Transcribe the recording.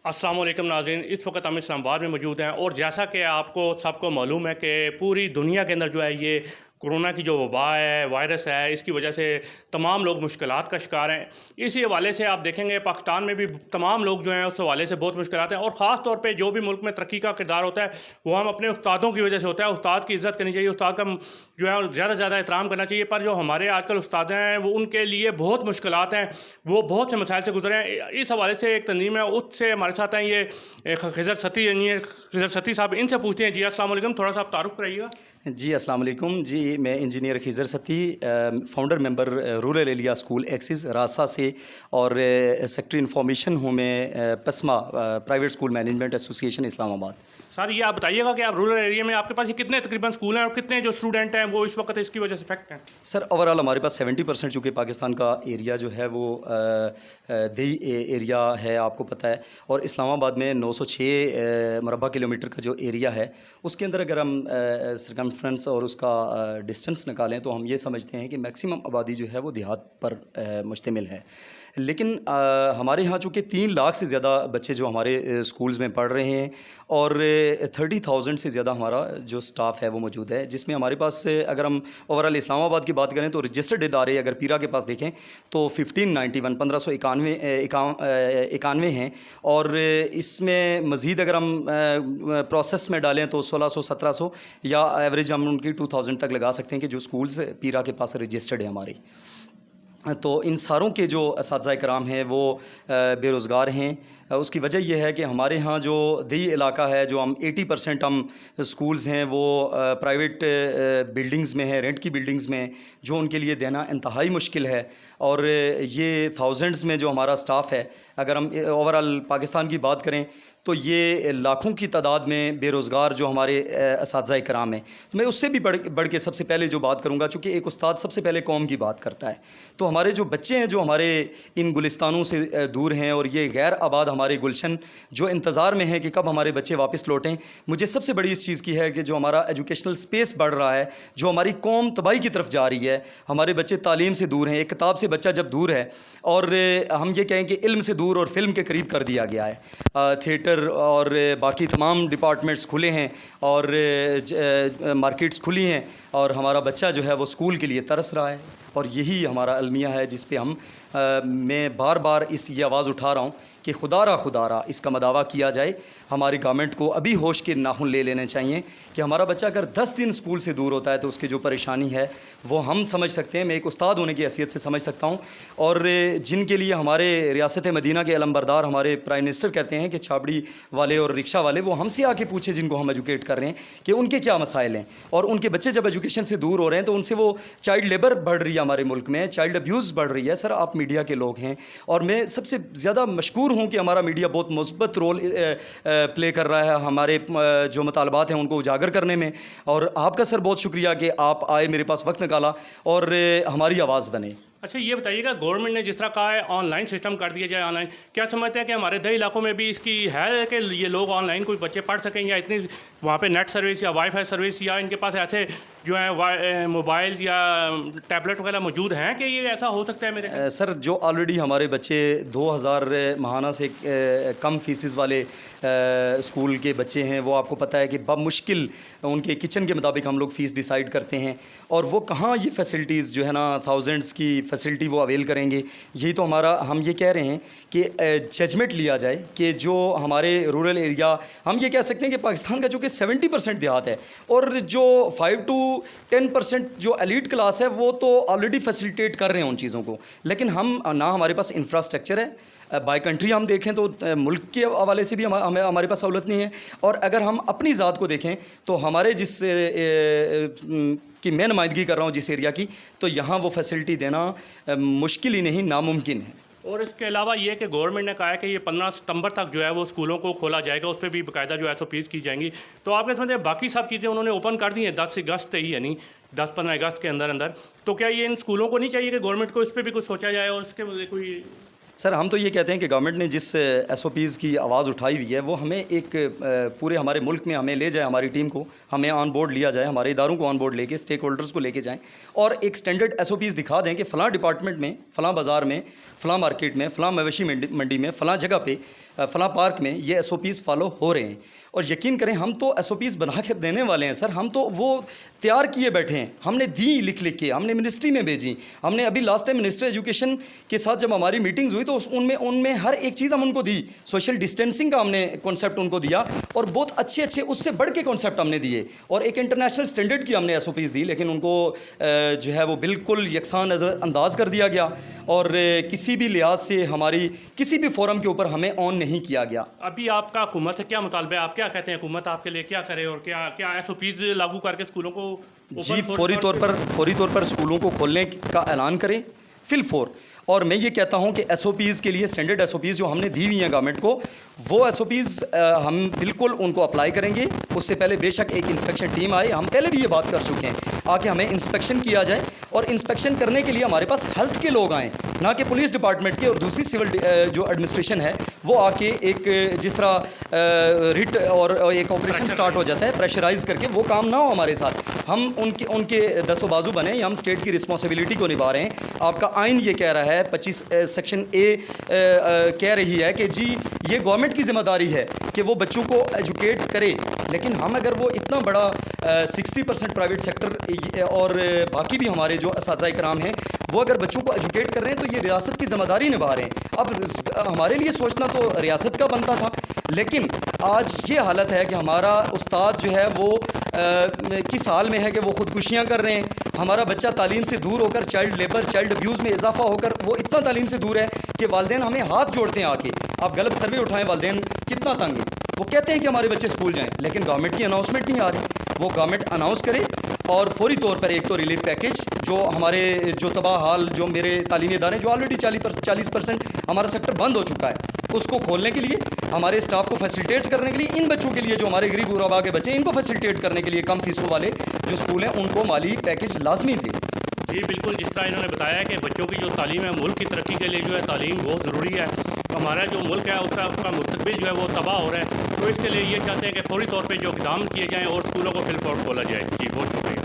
अस्सलाम वालेकुम नाज़रीन, इस वक्त हम इस्लामाबाद में मौजूद हैं और जैसा कि आपको सबको मालूम है कि पूरी दुनिया के अंदर जो है ये कोरोना की जो वबा है, वायरस है, इसकी वजह से तमाम लोग मुश्किलात का शिकार हैं। इसी हवाले से आप देखेंगे पाकिस्तान में भी तमाम लोग जो हैं उस हवाले से बहुत मुश्किलात हैं और ख़ास तौर पे जो भी मुल्क में तरक्की का किरदार होता है वो हम अपने उस्तादों की वजह से होता है। उस्ताद की इज़्ज़त करनी चाहिए, उस्ताद का जो है ज़्यादा से ज़्यादा एहतराम करना चाहिए। पर जो हमारे आजकल उस्ताद हैं वो उनके लिए बहुत मुश्किलात हैं, वो बहुत से मसाइल से गुजरे हैं। इस हवाले से एक तंजीम है, उससे हमारे साथ हैं ये खिज़र सती इंजीनियर खिज़र सती साहब, इनसे पूछते हैं। जी अस्सलाम वालेकुम, थोड़ा सा आप तारुफ कराइएगा। जी अस्सलाम वालेकुम जी, मैं engineer Khizar Satti, founder member rural area school axis RASA से और सेक्रेटरी इन्फॉर्मेशन हूँ मैं PASMA private school management association Islamabad. Sir ये आप बताइएगा कि आप रूरल एरिया में आपके पास ये कितने तकरीबन स्कूल हैं और कितने जो स्टूडेंट हैं वो इस वक्त इसकी वजह से इफेक्ट हैं? सर ओवरऑल हमारे पास 70% चूँकि पाकिस्तान का एरिया जो है वो देही एरिया है, आपको पता है, और इस्लामाबाद में 906 मरबा किलोमीटर का जो एरिया है उसके अंदर अगर हम सरकमफ्रेंस और उसका डिस्टेंस निकालें तो हम ये समझते हैं कि मैक्सिमम आबादी जो है वो देहात पर मुश्तमिल है। लेकिन हमारे यहाँ चूँकि 3 लाख से ज़्यादा बच्चे जो हमारे स्कूल्स में पढ़ रहे हैं और 30,000 से ज़्यादा हमारा जो स्टाफ है वो मौजूद है, जिसमें हमारे पास अगर हम ओवरऑल इस्लामाबाद की बात करें तो रजिस्टर्ड इदारे अगर पीरा के पास देखें तो 1591 हैं और इसमें मज़ीद अगर हम प्रोसेस में डालें तो 1600-1700 या एवरेज हम उनकी 2000 तक लगा सकते हैं कि जो स्कूल्स पीरा के पास रजिस्टर्ड है हमारी। तो इन सारों के जो असातिज़ा कराम हैं वो बेरोज़गार हैं। उसकी वजह यह है कि हमारे यहाँ जो देही इलाका है, जो हम 80% हम स्कूल्स हैं वो प्राइवेट बिल्डिंग्स में हैं, रेंट की बिल्डिंग्स में, जो उनके लिए देना इंतहाई मुश्किल है। और ये थाउजेंड्स में जो हमारा स्टाफ है, अगर हम ओवरऑल पाकिस्तान की बात करें तो ये लाखों की तादाद में बेरोज़गार जो हमारे असातिज़ा कराम हैं। तो मैं उससे भी बढ़ के सबसे पहले जो बात करूँगा, चूँकि एक उस्ताद सबसे पहले कौम की बात करता है, तो हमारे जो बच्चे हैं जो हमारे इन गुलिस्तानों से दूर हैं और ये गैर आबाद हमारे गुलशन जो इंतज़ार में हैं कि कब हमारे बच्चे वापस लौटें, मुझे सबसे बड़ी इस चीज़ की है कि जो हमारा एजुकेशनल स्पेस बढ़ रहा है, जो हमारी कौम तबाही की तरफ जा रही है, हमारे बच्चे तालीम से दूर हैं। एक किताब से बच्चा जब दूर है और हम ये कहें कि इल्म से दूर और फिल्म के करीब कर दिया गया है। थिएटर और बाकी तमाम डिपार्टमेंट्स खुले हैं और मार्केट्स खुली हैं और हमारा बच्चा जो है वो स्कूल के लिए तरस रहा है। और यही हमारा अलमिया है जिस पे मैं बार बार ये आवाज़ उठा रहा हूँ कि खुदारा इसका मदावा किया जाए। हमारी गवर्नमेंट को अभी होश के नाखून ले लेने चाहिए कि हमारा बच्चा अगर 10 दिन स्कूल से दूर होता है तो उसकी जो परेशानी है वो हम समझ सकते हैं। मैं एक उस्ताद होने की हैसियत से समझ सकता हूँ। और जिनके लिए हमारे रियासत मदीना के अलमबरदार हमारे प्राइम मिनिस्टर कहते हैं कि छाबड़ी वाले और रिक्शा वाले वो हमसे आके पूछे, जिनको हम एजुकेट कर रहे हैं, कि उनके क्या मसाइल हैं। और उनके बच्चे जब एजुकेशन से दूर हो रहे हैं तो उनसे वो चाइल्ड लेबर बढ़ रही है, हमारे मुल्क में चाइल्ड अब्यूज़ बढ़ रही है। सर आप मीडिया के लोग हैं और मैं सबसे ज़्यादा मशकूर हूँ कि हमारा मीडिया बहुत मुस्बत रोल प्ले कर रहा है हमारे जो मुतालबात हैं उनको उजागर करने में। और आपका सर बहुत शुक्रिया कि आप आए, मेरे पास वक्त निकाला और हमारी आवाज़ बने। अच्छा ये बताइएगा, गवर्नमेंट ने जिस तरह कहा है ऑनलाइन सिस्टम कर दिया जाए, ऑनलाइन क्या समझते हैं कि हमारे दही इलाकों में भी इसकी है कि ये लोग ऑनलाइन कोई बच्चे पढ़ सकें, या इतनी वहाँ पे नेट सर्विस या वाईफाई सर्विस या इनके पास ऐसे जो है मोबाइल या टैबलेट वगैरह मौजूद हैं कि ये ऐसा हो सकता है? मेरे सर जो ऑलरेडी हमारे बच्चे 2000 माहाना से कम फीसिस वाले स्कूल के बच्चे हैं, वो आपको पता है कि मुश्किल उनके किचन के मुताबिक हम लोग फ़ीस डिसाइड करते हैं और वो कहाँ ये फैसिलिटीज़ जो है ना थाउजेंड्स की फैसिलिटी वो अवेल करेंगे। यही तो हमारा हम ये कह रहे हैं कि जजमेंट लिया जाए कि जो हमारे रूरल एरिया, हम ये कह सकते हैं कि पाकिस्तान का चूँकि 70% देहात है और जो 5 to 10% जो एलीट क्लास है वो तो ऑलरेडी फैसिलिटेट कर रहे हैं उन चीज़ों को। लेकिन हम ना हमारे पास इंफ्रास्ट्रक्चर है, बाय कंट्री हम देखें तो मुल्क के हवाले से भी हमारे पास सहूलत नहीं है। और अगर हम अपनी ज़ात को देखें तो हमारे जिस कि मैं नुमाइंदगी कर रहा हूँ जिस एरिया की, तो यहाँ वो फैसिलिटी देना मुश्किल ही नहीं नामुमकिन है। और इसके अलावा ये कि गवर्नमेंट ने कहा है कि ये 15 सितंबर तक जो है वो स्कूलों को खोला जाएगा, उस पर भी बाकायदा जो SOPs की जाएंगी। तो आपके समझ बाकी सब चीज़ें उन्होंने ओपन कर दी हैं 10 अगस्त ही, यानी 10-15 अगस्त के अंदर अंदर। तो क्या ये इन स्कूलों को नहीं चाहिए कि गवर्नमेंट को इस पर भी कुछ सोचा जाए और इसके कोई سر ہم تو یہ کہتے ہیں کہ گورنمنٹ نے جس ایس او پیز کی آواز اٹھائی ہوئی ہے وہ ہمیں ایک پورے ہمارے ملک میں ہمیں لے جائے, ہماری ٹیم کو ہمیں آن بورڈ لیا جائے, ہمارے اداروں کو آن بورڈ لے کے اسٹیک ہولڈرز کو لے کے جائیں اور ایک سٹینڈرڈ ایس او پیز دکھا دیں کہ فلاں ڈپارٹمنٹ میں, فلاں بازار میں, فلاں مارکیٹ میں, فلاں مویشی منڈی میں, فلاں جگہ پہ, فلاں پارک میں یہ ایس او پیز فالو ہو رہے ہیں. اور یقین کریں ہم تو ایس او پیز بنا کے دینے والے ہیں سر, ہم تو وہ تیار کیے بیٹھے ہیں, ہم نے دی لکھ کے, ہم نے منسٹری میں بھیجی. ہم نے ابھی لاسٹ ٹائم منسٹر ایجوکیشن کے ساتھ جب ہماری میٹنگز ہوئی تو ان میں ہر ایک چیز ہم ان کو دی. سوشل ڈسٹینسنگ کا ہم نے کانسیپٹ ان کو دیا اور بہت اچھے اس سے بڑھ کے کانسیپٹ ہم نے دیے اور ایک انٹرنیشنل اسٹینڈرڈ کی ہم نے ایس او پیز دی, لیکن ان کو جو ہے وہ بالکل یکساں نظر انداز کر دیا گیا اور کسی بھی لحاظ سے ہماری کسی بھی فورم کے اوپر ہمیں آن نہیں کیا گیا. ابھی آپ کا حکومت سے کیا مطالبہ ہے, آپ کیا کہتے ہیں حکومت آپ کے لیے کیا کرے اور کیا ایس او پیز لاگو کر کے اسکولوں کو جی فوری طور پر اسکولوں کو کھولنے کا اعلان کریں فی الفور. اور میں یہ کہتا ہوں کہ ایس او پیز کے لیے اسٹینڈرڈ ایس او پیز جو ہم نے دی ہوئی ہیں گورنمنٹ کو, وہ ایس او پیز ہم بالکل ان کو اپلائی کریں گے. اس سے پہلے بے شک ایک انسپیکشن ٹیم آئے, ہم پہلے بھی یہ بات کر چکے ہیں, آ کے ہمیں انسپیکشن کیا جائے اور انسپیکشن کرنے کے لیے ہمارے پاس ہیلتھ کے لوگ آئیں, نہ کہ پولیس ڈپارٹمنٹ کے اور دوسری سول جو ایڈمنسٹریشن ہے وہ آ کے ایک جس طرح ریٹ اور ایک آپریشن سٹارٹ ہو جاتا ہے پریشرائز کر کے, وہ کام نہ ہو ہمارے ساتھ. ہم ان کے دست و بازو بنے, ہم اسٹیٹ کی رسپانسبلٹی کو نبھا رہے ہیں. آپ کا آئین یہ کہہ رہا ہے 25 سیکشن اے کہہ رہی ہے کہ جی یہ گورنمنٹ کی ذمہ داری ہے کہ وہ بچوں کو ایجوکیٹ کرے, لیکن ہم اگر وہ اتنا بڑا 60% پرائیویٹ سیکٹر اور باقی بھی ہمارے جو اساتذہ کرام ہیں وہ اگر بچوں کو ایجوکیٹ کر رہے ہیں تو یہ ریاست کی ذمہ داری نبھا رہے ہیں. اب ہمارے لیے سوچنا تو ریاست کا بنتا تھا, لیکن آج یہ حالت ہے کہ ہمارا استاد جو ہے وہ کس حال میں ہے کہ وہ خودکشیاں کر رہے ہیں. ہمارا بچہ تعلیم سے دور ہو کر چائلڈ لیبر, چائلڈ ابیوز میں اضافہ ہو کر وہ اتنا تعلیم سے دور ہے کہ والدین ہمیں ہاتھ جوڑتے ہیں آ کے. آپ غلط سروے اٹھائیں, والدین کتنا تنگ ہیں, وہ کہتے ہیں کہ ہمارے بچے اسکول جائیں, لیکن گورنمنٹ کی اناؤنسمنٹ نہیں آ رہی. وہ گورنمنٹ اناؤنس کرے اور فوری طور پر ایک تو ریلیف پیکیج جو ہمارے جو تباہ حال جو میرے تعلیمی ادارے جو آلریڈی 40% ہمارا سیکٹر بند ہو چکا ہے اس کو کھولنے کے لیے, ہمارے اسٹاف کو فیسیلیٹیٹ کرنے کے لیے, ان بچوں کے لیے جو ہمارے غریب غربا کے بچے ہیں ان کو فیسیلیٹیٹ کرنے کے لیے کم فیسوں والے جو اسکول ہیں ان کو مالی پیکیج لازمی دے. جی بالکل, جس طرح انہوں نے بتایا ہے کہ بچوں کی جو تعلیم ہے ملک کی ترقی کے لیے جو ہے تعلیم بہت ضروری ہے. ہمارا جو ملک ہے اس کا مستقبل جو ہے وہ تباہ ہو رہا ہے, تو اس کے لیے یہ چاہتے ہیں کہ فوری طور پہ جو اقدام کیے جائیں اور اسکولوں کو فی الفور کھولا جائے. جی بہت شکریہ.